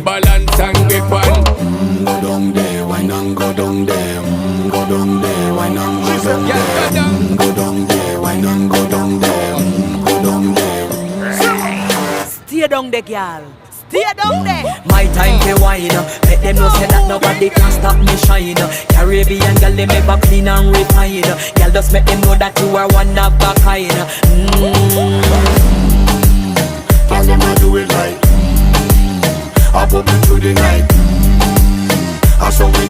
balance and grip on. Go down there, wine and go down there. Go down there, wine and go down there. Go down there, wine and go down there. Go down there. Stay down there, girl. Stay down there. My time to wine. Let them know say that nobody can stop me shine. Caribbean girl, they never clean and refine. Girl, just make them know that you are one of a kind. Girl, them a do it right. Up into the night. I saw we